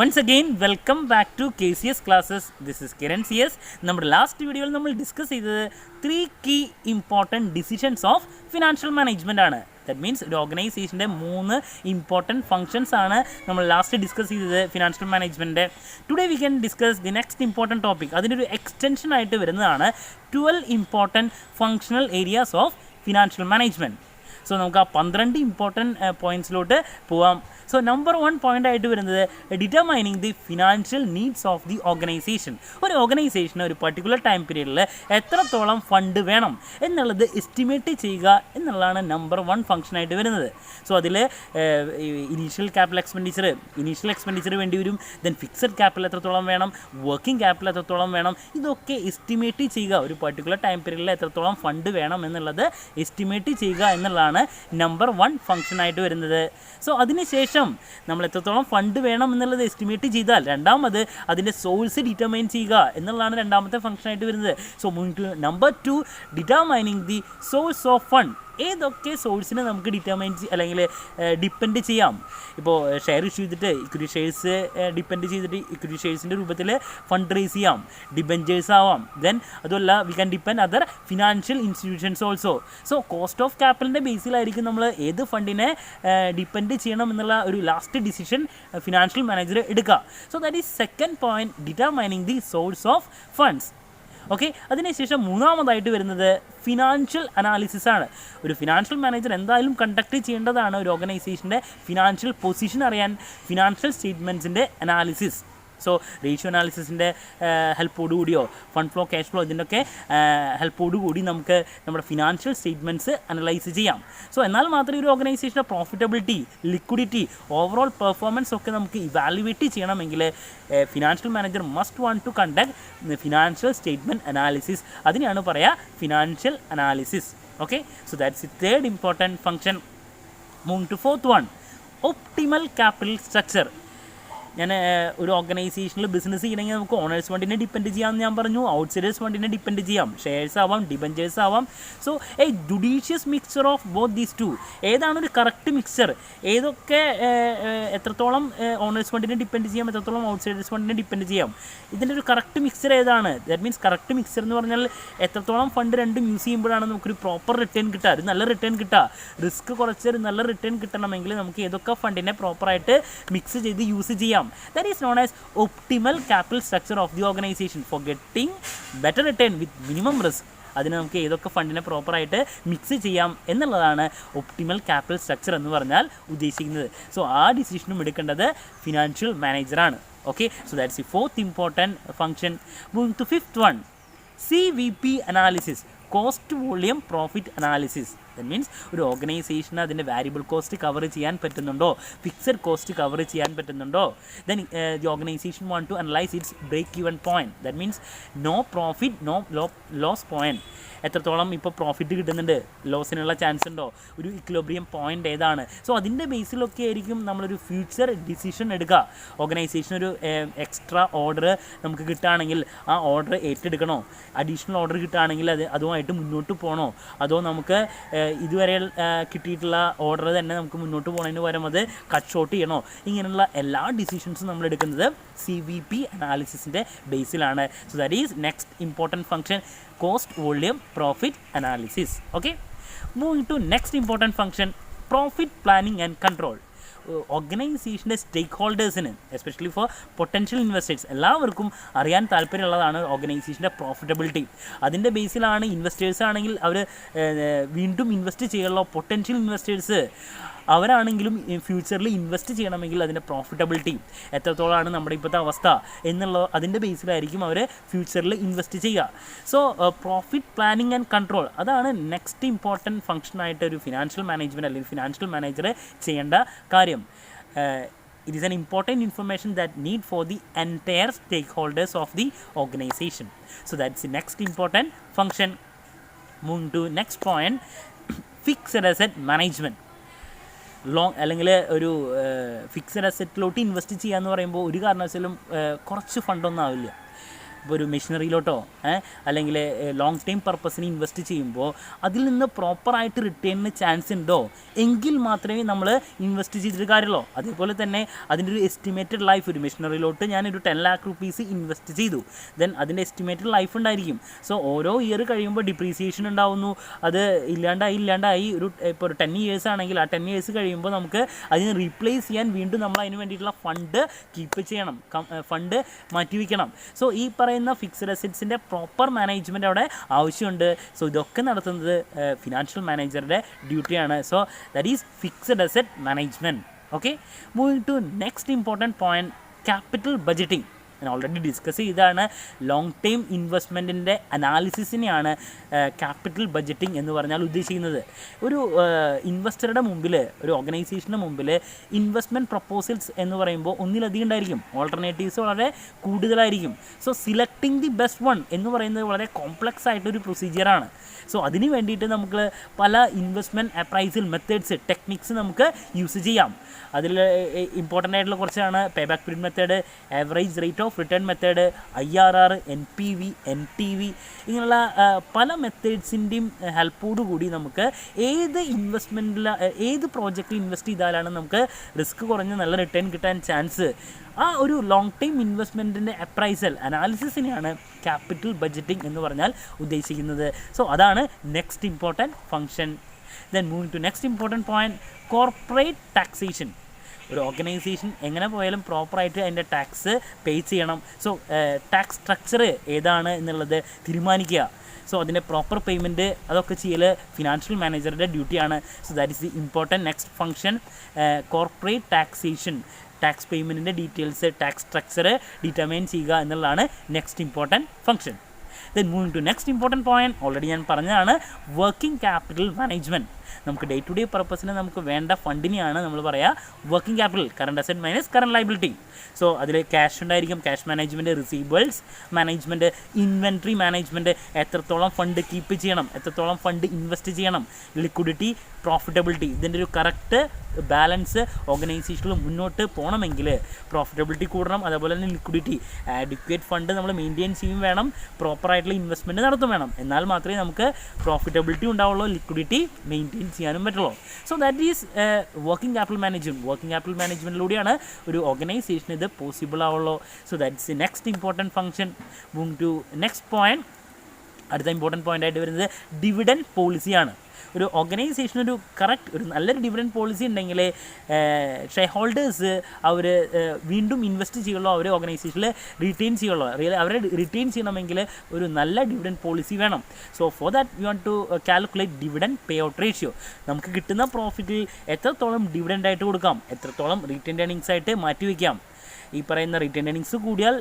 Once again, welcome back to KCS classes. This is Kiran CS. നമ്മുടെ last വീഡിയോയിൽ നമ്മൾ discuss ചെയ്തത് 3 key important decisions of financial management ആണ്. That means ഒരു ഓർഗനൈസേഷൻ്റെ 3 important functions ആണ് നമ്മൾ ലാസ്റ്റ് ഡിസ്കസ് ചെയ്തത് financial management. Today we can discuss the next important topic. അതിൻ്റെ ഒരു എക്സ്റ്റൻഷൻ ആയിട്ട് വരുന്നതാണ് 12 important functional areas of financial management. So നമുക്ക് ആ 12 ഇമ്പോർട്ടൻറ്റ് പോയിൻറ്റ്സിലോട്ട് പോവാം. സോ നമ്പർ 1 പോയിൻ്റ് ആയിട്ട് വരുന്നത് determining the financial needs of the organisation. ഒരു ഓർഗനൈസേഷന് ഒരു പർട്ടിക്കുലർ ടൈം പീരീഡിൽ എത്രത്തോളം ഫണ്ട് വേണം എന്നുള്ളത് എസ്റ്റിമേറ്റ് ചെയ്യുക എന്നുള്ളതാണ് നമ്പർ 1 ഫംഗ്ഷനായിട്ട് വരുന്നത്. സോ അതിൽ ഇനീഷ്യൽ എക്സ്പെൻഡിച്ചർ വേണ്ടി വരും. ദെൻ ഫിക്സഡ് ക്യാപിറ്റൽ എത്രത്തോളം വേണം, വർക്കിംഗ് ക്യാപിറ്റൽ എത്രത്തോളം വേണം, ഇതൊക്കെ എസ്റ്റിമേറ്റ് ചെയ്യുക. ഒരു പർട്ടിക്കുലർ ടൈം പീരീഡിൽ എത്രത്തോളം ഫണ്ട് വേണം എന്നുള്ളത് എസ്റ്റിമേറ്റ് ചെയ്യുക എന്നുള്ളതാണ് നമ്പർ 1 ഫംഗ്ഷനായിട്ട് വരുന്നത്. സോ അതിനുശേഷം നമ്മൾ എത്രത്തോളം ഫണ്ട് വേണം എന്നുള്ളത് എസ്റ്റിമേറ്റ് ചെയ്താൽ രണ്ടാമത് അതിൻ്റെ സോഴ്സ് ഡിറ്റർമൈൻ ചെയ്യുക എന്നുള്ളതാണ് രണ്ടാമത്തെ ഫംഗ്ഷനായിട്ട് വരുന്നത്. So number 2 determining the source of fund. ഏതൊക്കെ സോഴ്സിനെ നമുക്ക് അല്ലെങ്കിൽ ഡിപ്പെൻഡ് ചെയ്യാം. ഇപ്പോൾ ഷെയർ ഇഷ്യൂ ചെയ്തിട്ട് ഇക്വിറ്റി ഷെയർസ് ഡിപ്പെൻഡ് ചെയ്തിട്ട് ഇക്വിറ്റി ഷെയർസിൻ്റെ രൂപത്തിൽ ഫണ്ട് റേസ് ചെയ്യാം, ഡിബെഞ്ചേഴ്സ് ആവാം. ദെൻ അതുമല്ല we can depend other financial institutions also. So cost of ക്യാപിറ്റലിൻ്റെ ബേസിലായിരിക്കും നമ്മൾ ഏത് ഫണ്ടിനെ ഡിപ്പെൻഡ് ചെയ്യണം എന്നുള്ള ഒരു ലാസ്റ്റ് ഡിസിഷൻ ഫിനാൻഷ്യൽ മാനേജർ എടുക്കുക. So that is second point, determining the source of funds. Okay, അതിനുശേഷം മൂന്നാമതായിട്ട് വരുന്നത് ഫിനാൻഷ്യൽ അനാലിസിസ് ആണ്. ഒരു ഫിനാൻഷ്യൽ മാനേജർ എന്തായാലും കണ്ടക്ട് ചെയ്യേണ്ടതാണ് ഒരു ഓർഗനൈസേഷൻ്റെ ഫിനാൻഷ്യൽ പൊസിഷൻ അറിയാൻ ഫിനാൻഷ്യൽ സ്റ്റേറ്റ്മെൻറ്റ്സിൻ്റെ അനാലിസിസ്. സോ റേഷ്യോ അനാലിസിസിൻ്റെ ഹെൽപ്പോടുകൂടിയോ ഫണ്ട് ഫ്ലോ, ക്യാഷ് ഫ്ലോ ഇതിൻ്റെയൊക്കെ ഹെൽപ്പോടുകൂടി നമുക്ക് നമ്മുടെ ഫിനാൻഷ്യൽ സ്റ്റേറ്റ്മെൻറ്റ്സ് അനലൈസ് ചെയ്യാം. സോ എന്നാൽ മാത്രമേ ഒരു ഓർഗനൈസേഷൻ്റെ പ്രോഫിറ്റബിലിറ്റി, ലിക്വിഡിറ്റി, ഓവറോൾ പെർഫോമൻസ് ഒക്കെ നമുക്ക് ഇവാലുവേറ്റ് ചെയ്യണമെങ്കിൽ financial manager must want to conduct financial statement analysis. അതിനെയാണ് പറയുക financial analysis. Okay, so that's the third important function. Moving to fourth one, optimal capital structure. ഞാൻ ഒരു ഓർഗനൈസേഷനിൽ ബിസിനസ് ചെയ്യണമെങ്കിൽ നമുക്ക് ഓണേഴ്സ് ഫണ്ടിനെ ഡിപ്പെൻഡ് ചെയ്യാമെന്ന് ഞാൻ പറഞ്ഞു, ഔട്ട്സൈഡേഴ്സ് ഫണ്ടിനെ ഡിപ്പെൻഡ് ചെയ്യാം, ഷെയർസ് ആവാം, ഡിബഞ്ചേഴ്സ് ആവാം. So A judicious mixture of both these two. ഏതാണ് ഒരു കറക്റ്റ് മിക്സ്ചർ? ഏതൊക്കെ എത്രത്തോളം ഓണേഴ്സ് ഫണ്ടിനെ ഡിപ്പെൻഡ് ചെയ്യാം, എത്രത്തോളം ഔട്ട്സൈഡേഴ്സ് ഫണ്ടിനെ ഡിപ്പെൻഡ് ചെയ്യാം, ഇതിൻ്റെ ഒരു കറക്റ്റ് മിക്സ്ചർ ഏതാണ്? ദാറ്റ് മീൻസ് കറക്റ്റ് മിക്സ്ചർ എന്ന് പറഞ്ഞാൽ എത്രത്തോളം ഫണ്ട് രണ്ടും യൂസ് ചെയ്യുമ്പോഴാണ് നമുക്കൊരു പ്രോപ്പർ റിട്ടേൺ കിട്ടുക, ഒരു നല്ല റിട്ടേൺ കിട്ടുക. റിസ്ക് കുറച്ചൊരു നല്ല റിട്ടേൺ കിട്ടണമെങ്കിൽ നമുക്ക് ഏതൊക്കെ ഫണ്ടിനെ പ്രോപ്പറായിട്ട് മിക്സ് ചെയ്ത് യൂസ് ചെയ്യാം. That is known as optimal capital structure of the organization for getting better return with minimum risk. അതിന് നമുക്ക് ഏതൊക്കെ ഫണ്ടിനെ പ്രോപ്പറായിട്ട് മിക്സ് ചെയ്യാം എന്നുള്ളതാണ് ഒപ്റ്റിമൽ ക്യാപിറ്റൽ സ്ട്രക്ചർ എന്ന് പറഞ്ഞാൽ ഉദ്ദേശിക്കുന്നത്. സോ ആ ഡിസിഷനും എടുക്കേണ്ടത് ഫിനാൻഷ്യൽ മാനേജറാണ്. Okay, so that's the fourth important function. Moving to fifth one, CVP analysis, cost volume profit analysis. That means ഒരു ഓർഗനൈസേഷന് അതിൻ്റെ വാരിയബിൾ കോസ്റ്റ് കവർ ചെയ്യാൻ പറ്റുന്നുണ്ടോ, ഫിക്സഡ് കോസ്റ്റ് കവർ ചെയ്യാൻ പറ്റുന്നുണ്ടോ. Then the organisation want to analyse its break even point. That means no profit no loss point. എത്രത്തോളം ഇപ്പോൾ profit കിട്ടുന്നുണ്ട്, ലോസിനുള്ള ചാൻസ് ഉണ്ടോ, ഒരു ഇക്വിലിബ്രിയം പോയിൻ്റ് ഏതാണ്. സോ അതിൻ്റെ ബേസിലൊക്കെ ആയിരിക്കും നമ്മളൊരു ഫ്യൂച്ചർ ഡിസിഷൻ എടുക്കുക. ഓർഗനൈസേഷൻ ഒരു എക്സ്ട്രാ ഓർഡർ നമുക്ക് കിട്ടുകയാണെങ്കിൽ ആ ഓർഡർ ഏറ്റെടുക്കണോ, അഡീഷണൽ ഓർഡർ കിട്ടുകയാണെങ്കിൽ അതുമായിട്ട് മുന്നോട്ട് പോകണോ, അതോ നമുക്ക് ഇതുവരെ കിട്ടിയിട്ടുള്ള ഓർഡർ തന്നെ നമുക്ക് മുന്നോട്ട് പോകുന്നതിന് പകരം അത് കട്ട് ഷോട്ട് ചെയ്യണോ. ഇങ്ങനെയുള്ള എല്ലാ ഡിസിഷൻസും നമ്മൾ എടുക്കുന്നത് CVP അനാലിസിസിൻ്റെ ബേസിലാണ്. So that is next important function, cost volume profit analysis. Okay, moving to next important function, profit planning and control. ഓർഗനൈസേഷൻ്റെ സ്റ്റേക്ക് ഹോൾഡേഴ്സിന്, എസ്പെഷ്യലി ഫോർ പൊട്ടൻഷ്യൽ ഇൻവെസ്റ്റേഴ്സ്, എല്ലാവർക്കും അറിയാൻ താല്പര്യമുള്ളതാണ് ഓർഗനൈസേഷൻ്റെ പ്രോഫിറ്റബിലിറ്റി. അതിൻ്റെ ബേസിലാണ് ഇൻവെസ്റ്റേഴ്സ് ആണെങ്കിൽ അവർ വീണ്ടും ഇൻവെസ്റ്റ് ചെയ്യാനുള്ള പൊട്ടൻഷ്യൽ ഇൻവെസ്റ്റേഴ്സ് അവരാണെങ്കിലും ഫ്യൂച്ചറിൽ ഇൻവെസ്റ്റ് ചെയ്യണമെങ്കിൽ അതിൻ്റെ പ്രോഫിറ്റബിലിറ്റി എത്രത്തോളമാണ് നമ്മുടെ ഇപ്പോഴത്തെ അവസ്ഥ എന്നുള്ള അതിൻ്റെ ബേസിലായിരിക്കും അവർ ഫ്യൂച്ചറിൽ ഇൻവെസ്റ്റ് ചെയ്യുക. So profit planning and control അതാണ് നെക്സ്റ്റ് ഇമ്പോർട്ടൻറ്റ് ഫംഗ്ഷനായിട്ട് ഒരു ഫിനാൻഷ്യൽ മാനേജ്മെൻറ്റ് അല്ലെങ്കിൽ ഫിനാൻഷ്യൽ മാനേജർ ചെയ്യേണ്ട കാര്യം. It is an important information that need for the entire stakeholders of the organization. So that's the next important function. Moving to next point, fixed asset management. അല്ലെങ്കിൽ ഒരു fixed അസറ്റിലോട്ട് invest ചെയ്യുക എന്ന് പറയുമ്പോൾ ഒരു കാരണവശാലും കുറച്ച് ഫണ്ടൊന്നും ആവില്ല. ഇപ്പോൾ ഒരു മെഷീനറിയിലോട്ടോ അല്ലെങ്കിൽ ലോങ് ടൈം പർപ്പസിന് ഇൻവെസ്റ്റ് ചെയ്യുമ്പോൾ അതിൽ നിന്ന് പ്രോപ്പറായിട്ട് റിട്ടേണിന് ചാൻസ് ഉണ്ടോ എങ്കിൽ മാത്രമേ നമ്മൾ ഇൻവെസ്റ്റ് ചെയ്തിട്ട് കാര്യമുള്ളൂ. അതേപോലെ തന്നെ അതിൻ്റെ ഒരു എസ്റ്റിമേറ്റഡ് ലൈഫ്, ഒരു മെഷീനറിയിലോട്ട് ഞാനൊരു 10 lakh rupees ഇൻവെസ്റ്റ് ചെയ്തു, ദെൻ അതിൻ്റെ എസ്റ്റിമേറ്റഡ് ലൈഫ് ഉണ്ടായിരിക്കും. സോ ഓരോ ഇയർ കഴിയുമ്പോൾ ഡിപ്രീസിയേഷൻ ഉണ്ടാവുന്നു, അത് ഇല്ലാണ്ടായി ഒരു ഇപ്പോൾ ഒരു 10 years ആണെങ്കിൽ ആ 10 years കഴിയുമ്പോൾ നമുക്ക് അതിന് റീപ്ലേസ് ചെയ്യാൻ വീണ്ടും നമ്മൾ അതിന് വേണ്ടിയിട്ടുള്ള ഫണ്ട് കീപ്പ് ചെയ്യണം, ഫണ്ട് മാറ്റിവെക്കണം. സോ ഈ പറയുന്ന ഫിക്സഡ് അസറ്റ്സിൻ്റെ പ്രോപ്പർ മാനേജ്മെൻറ്റ് അവിടെ ആവശ്യമുണ്ട്. സോ ഇതൊക്കെ നടത്തുന്നത് ഫിനാൻഷ്യൽ മാനേജറുടെ ഡ്യൂട്ടിയാണ്. So that is fixed asset management. Okay, moving to next important point, capital budgeting. ഞാൻ ഓൾറെഡി ഡിസ്കസ് ചെയ്താണ്. ലോങ് ടൈം ഇൻവെസ്റ്റ്മെൻറ്റിൻ്റെ അനാലിസിസിനെയാണ് ക്യാപിറ്റൽ ബഡ്ജറ്റിംഗ് എന്ന് പറഞ്ഞാൽ ഉദ്ദേശിക്കുന്നത്. ഒരു ഇൻവെസ്റ്ററുടെ മുമ്പിൽ, ഒരു ഓർഗനൈസേഷൻ്റെ മുമ്പിൽ ഇൻവെസ്റ്റ്മെൻറ്റ് പ്രപ്പോസൽസ് എന്ന് പറയുമ്പോൾ ഒന്നിലധികം ഉണ്ടായിരിക്കും, ഓൾട്ടർനേറ്റീവ്സ് വളരെ കൂടുതലായിരിക്കും. So selecting the best one എന്ന് പറയുന്നത് വളരെ കോംപ്ലക്സ് ആയിട്ടൊരു പ്രൊസീജിയറാണ്. സോ അതിന് വേണ്ടിയിട്ട് നമുക്ക് പല ഇൻവെസ്റ്റ്മെൻറ്റ് അപ്രൈസൽ മെത്തേഡ്സ്, ടെക്നിക്സ് നമുക്ക് യൂസ് ചെയ്യാം. അതിൽ ഇമ്പോർട്ടൻ്റ് ആയിട്ടുള്ള കുറച്ചാണ് pay back period method, average rate of return method, IRR, NPV, NTV, ഇങ്ങനെയുള്ള പല മെത്തേഡ്സിൻ്റെയും ഹെൽപ്പോടുകൂടി നമുക്ക് ഏത് ഇൻവെസ്റ്റ്മെൻറ്റിൽ, ഏത് പ്രോജക്റ്റിൽ ഇൻവെസ്റ്റ് ചെയ്താലാണ് നമുക്ക് റിസ്ക് കുറഞ്ഞ് നല്ല റിട്ടേൺ കിട്ടാൻ ചാൻസ്, ആ ഒരു ലോങ് ടൈം ഇൻവെസ്റ്റ്മെൻറ്റിൻ്റെ അപ്രൈസൽ അനാലിസിസിനെയാണ് ക്യാപിറ്റൽ ബഡ്ജറ്റിംഗ് എന്ന് പറഞ്ഞാൽ ഉദ്ദേശിക്കുന്നത്. സോ അതാണ് next important function. Then moving to next important point, corporate taxation. ഒരു ഓർഗനൈസേഷൻ എങ്ങനെ പോയാലും പ്രോപ്പറായിട്ട് അതിൻ്റെ ടാക്സ് പേ ചെയ്യണം. സോ ടാക്സ് സ്ട്രക്ചർ ഏതാണ് എന്നുള്ളത് തീരുമാനിക്കുക. സോ അതിൻ്റെ പ്രോപ്പർ പേയ്മെൻറ്റ് അതൊക്കെ ചെയ്യൽ ഫിനാൻഷ്യൽ മാനേജറുടെ ഡ്യൂട്ടിയാണ്. So that is the important next function, corporate taxation. Tax പേയ്മെൻറ്റിൻ്റെ ഡീറ്റെയിൽസ്, ടാക്സ് സ്ട്രക്ചർ ഡിറ്റർമൈൻ ചെയ്യുക എന്നുള്ളതാണ് next important function. Then moving to next important point, already ഞാൻ പറഞ്ഞതാണ് വർക്കിംഗ് ക്യാപിറ്റൽ മാനേജ്മെൻറ്റ്. നമുക്ക് ഡേ ടു ഡേ പർപ്പസിന് നമുക്ക് വേണ്ട ഫണ്ടിനെയാണ് നമ്മൾ പറയുക working capital, current asset minus current liability. So അതിൽ ക്യാഷ് ഉണ്ടായിരിക്കും, cash management, receivables management, inventory management, എത്രത്തോളം ഫണ്ട് കീപ്പ് ചെയ്യണം, എത്രത്തോളം ഫണ്ട് ഇൻവെസ്റ്റ് ചെയ്യണം, ലിക്വിഡിറ്റി, പ്രോഫിറ്റബിലിറ്റി, ഇതിൻ്റെ ഒരു കറക്റ്റ് ബാലൻസ് ഓർഗനൈസേഷനിൽ മുന്നോട്ട് പോകണമെങ്കിൽ പ്രോഫിറ്റബിലിറ്റി കൂടണം, അതേപോലെ തന്നെ ലിക്വിഡിറ്റി, ആഡിക്വേറ്റ് ഫണ്ട് നമ്മൾ മെയിൻറ്റെയിൻ ചെയ്യും വേണം, പ്രോപ്പറായിട്ടുള്ള ഇൻവെസ്റ്റ്മെൻറ്റ് നടത്തും വേണം. എന്നാൽ മാത്രമേ നമുക്ക് പ്രോഫിറ്റബിലിറ്റി ഉണ്ടാവുള്ളൂ, ലിക്വിഡിറ്റി മെയിൻറ്റെയിൻ ചെയ്യാനും പറ്റുള്ളൂ. So that is working capital management. Working capital മാനേജ്മെൻറ്റിലൂടെയാണ് ഒരു ഓർഗനൈസേഷന് ഇത് പോസിബിൾ ആവുള്ളൂ. So that's the next important function. Move to next point. അടുത്ത ഇമ്പോർട്ടൻറ്റ് പോയിൻ്റ് ആയിട്ട് വരുന്നത് ഡിവിഡൻഡ് പോളിസിയാണ്. ഒരു ഓർഗനൈസേഷനൊരു ഒരു നല്ലൊരു ഡിവിഡൻഡ് പോളിസി ഉണ്ടെങ്കിൽ ഷെയർ ഹോൾഡേഴ്സ് അവർ വീണ്ടും ഇൻവെസ്റ്റ് ചെയ്യുള്ളൂ, അവർ ഓർഗനൈസേഷനിൽ റിറ്റെയിൻ ചെയ്യുള്ളൂ. അവരെ റിറ്റെയിൻ ചെയ്യണമെങ്കിൽ ഒരു നല്ല ഡിവിഡൻഡ് പോളിസി വേണം. So for that you want to calculate dividend pay out ratio. നമുക്ക് കിട്ടുന്ന പ്രോഫിറ്റിൽ എത്രത്തോളം ഡിവിഡൻഡായിട്ട് കൊടുക്കാം, എത്രത്തോളം റീറ്റെയിൻഡ് ഏർണിങ്സ് ആയിട്ട് മാറ്റിവെക്കാം. ഈ പറയുന്ന റിട്ടേൺ ഏർണിങ്സ് കൂടിയാൽ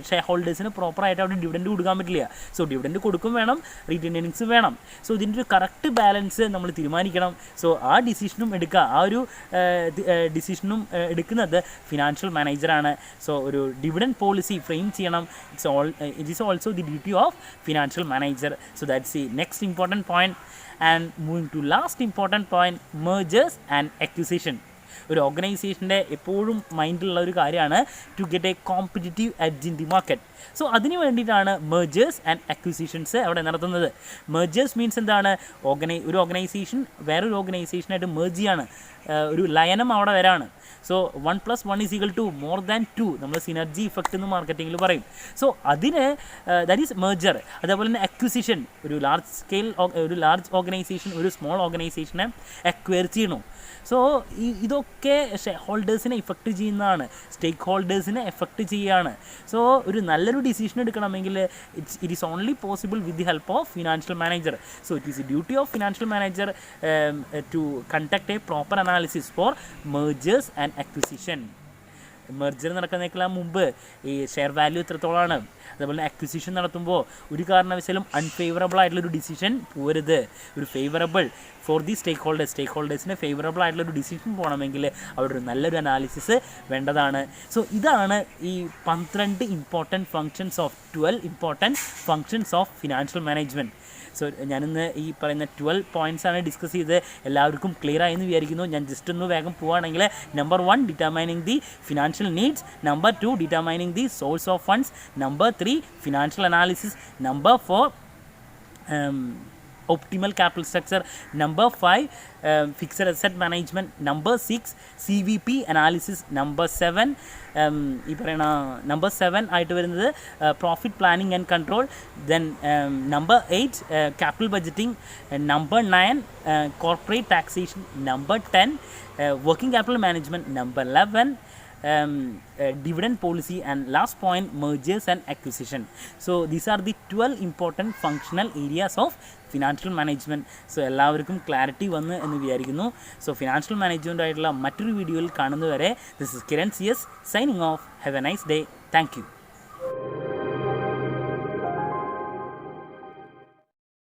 ഷെയർ ഹോൾഡേഴ്സിന് പ്രോപ്പറായിട്ട് അവിടെ ഡിവിഡൻഡ് കൊടുക്കാൻ പറ്റില്ല. സോ ഡിവിഡൻഡ് കൊടുക്കും വേണം, റിട്ടേൺ ഏർണിങ്സ് വേണം. സോ ഇതിൻ്റെ ഒരു കറക്റ്റ് ബാലൻസ് നമ്മൾ തീരുമാനിക്കണം. സോ ആ ഡിസിഷനും എടുക്കുക, ആ ഒരു ഡിസിഷനും എടുക്കുന്നത് ഫിനാൻഷ്യൽ മാനേജറാണ്. സോ ഒരു ഡിവിഡൻഡ് പോളിസി ഫ്രെയിം ചെയ്യണം. It is also the duty of financial manager. So that's the next important point. And moving to last important point, mergers and acquisition. ഒരു ഓർഗനൈസേഷൻ്റെ എപ്പോഴും മൈൻഡിലുള്ള ഒരു കാര്യമാണ് to get a competitive edge in the market. So അതിന് വേണ്ടിയിട്ടാണ് mergers and acquisitions അവിടെ നടത്തുന്നത്. മെർജേഴ്സ് മീൻസ് എന്താണ്, ഒരു ഓർഗനൈസേഷൻ വേറൊരു ഓർഗനൈസേഷനായിട്ട് മെർജ് ചെയ്യാണ്, ഒരു ലയനം അവിടെ വരാണ്. സോ 1+1 = more than 2 നമ്മൾ സിനർജി ഇഫക്റ്റ് എന്ന് മാർക്കറ്റിങ്ങിൽ പറയും. സോ അതിന് ദാറ്റ് ഈസ് മെർജർ. അതേപോലെ തന്നെ അക്വിസിഷൻ, ഒരു ലാർജ് ഓർഗനൈസേഷൻ ഒരു സ്മോൾ ഓർഗനൈസേഷനെ അക്വയർ ചെയ്യണു. സോ ഇതൊക്കെ ഷെയർ ഹോൾഡേഴ്സിനെ ഇഫക്റ്റ് ചെയ്യുന്നതാണ്, സ്റ്റേക്ക് ഹോൾഡേഴ്സിനെ എഫക്റ്റ് ചെയ്യുകയാണ്. സോ ഒരു നല്ലൊരു ഡിസിഷൻ എടുക്കണമെങ്കിൽ it is only possible with the help of financial manager. So it is the duty of financial manager to conduct a proper analysis for mergers and acquisition. Merger നടക്കുന്നതിനേക്കാൾ മുമ്പ് ഈ share value എത്രത്തോളമാണ്, അതേപോലെ acquisition നടത്തുമ്പോൾ ഒരു കാരണവശാലും unfavourable ആയിട്ടുള്ളൊരു decision പോരുത്. ഒരു ഫേവറബിൾ ഫോർ ദി സ്റ്റേക്ക് ഹോൾഡേഴ്സിന് ഫേവറബിൾ ആയിട്ടുള്ളൊരു ഡിസിഷൻ പോകണമെങ്കിൽ അവിടെ ഒരു നല്ലൊരു അനാലിസിസ് വേണ്ടതാണ്. സോ ഇതാണ് ഈ 12 important functions of 12 important functions of financial management. So ഞാനിന്ന് ഈ പറയുന്ന 12 പോയിൻറ്റ്സാണ് ഡിസ്കസ് ചെയ്ത് എല്ലാവർക്കും ക്ലിയർ ആയെന്ന് വിചാരിക്കുന്നു. ഞാൻ ജസ്റ്റ് ഒന്ന് വേഗം പോവുകയാണെങ്കിൽ number 1 determining the financial needs, number 2 determining the source of funds, number 3 financial analysis, number 4 optimal capital structure, number 5 fixed asset management, number 6 CVP analysis, number 7 ഈ പറയുന്ന നമ്പർ 7 ആയിട്ട് വരുന്നത് profit planning and control, then number 8 capital budgeting, number 9 corporate taxation, number 10 working capital management, number 11 dividend policy, and last point mergers and acquisition. So these are the 12 important functional areas of financial management. So എല്ലാവർക്കും clarity വന്ന് എന്ന് വിചാരിക്കുന്നു. So financial management ആയിട്ടുള്ള മറ്റൊരു വീഡിയോയിൽ കാണുന്നതുവരെ this is Kiran CS signing off. Have a nice day. Thank U.